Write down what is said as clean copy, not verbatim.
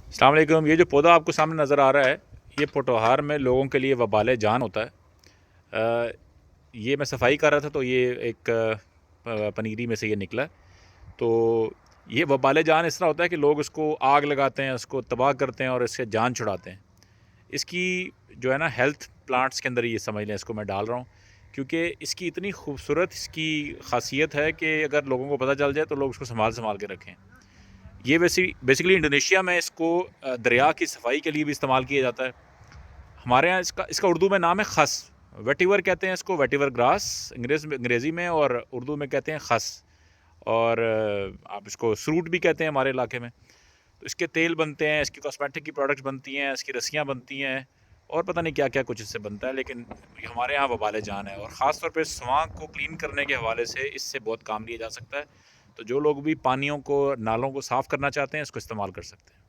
السلام علیکم۔ یہ جو پودا آپ کو سامنے نظر آ رہا ہے، یہ پوٹوہار میں لوگوں کے لیے وبال جان ہوتا ہے۔ یہ میں صفائی کر رہا تھا تو یہ ایک پنیری میں سے یہ نکلا۔ تو یہ وبال جان اس طرح ہوتا ہے کہ لوگ اس کو آگ لگاتے ہیں، اس کو تباہ کرتے ہیں اور اس سے جان چھڑاتے ہیں۔ اس کی جو ہے نا ہیلتھ پلانٹس کے اندر یہ سمجھ لیں، اس کو میں ڈال رہا ہوں کیونکہ اس کی اتنی خوبصورت اس کی خاصیت ہے کہ اگر لوگوں کو پتہ چل جائے تو لوگ اس کو سنبھال کے رکھیں۔ یہ بیسیکلی انڈونیشیا میں اس کو دریا کی صفائی کے لیے بھی استعمال کیا جاتا ہے۔ ہمارے ہاں اس کا اردو میں نام ہے خس، ویٹیور کہتے ہیں اس کو، ویٹیور گراس انگریزی میں، اور اردو میں کہتے ہیں خس، اور آپ اس کو سروٹ بھی کہتے ہیں ہمارے علاقے میں۔ تو اس کے تیل بنتے ہیں، اس کی کاسمیٹک کی پروڈکٹس بنتی ہیں، اس کی رسیاں بنتی ہیں، اور پتہ نہیں کیا کیا کچھ اس سے بنتا ہے، لیکن ہمارے یہاں وبال جان ہے، اور خاص طور پہ سوانگ کو کلین کرنے کے حوالے سے اس سے بہت کام لیا جا سکتا ہے۔ تو جو لوگ بھی پانیوں کو، نالوں کو صاف کرنا چاہتے ہیں، اس کو استعمال کر سکتے ہیں۔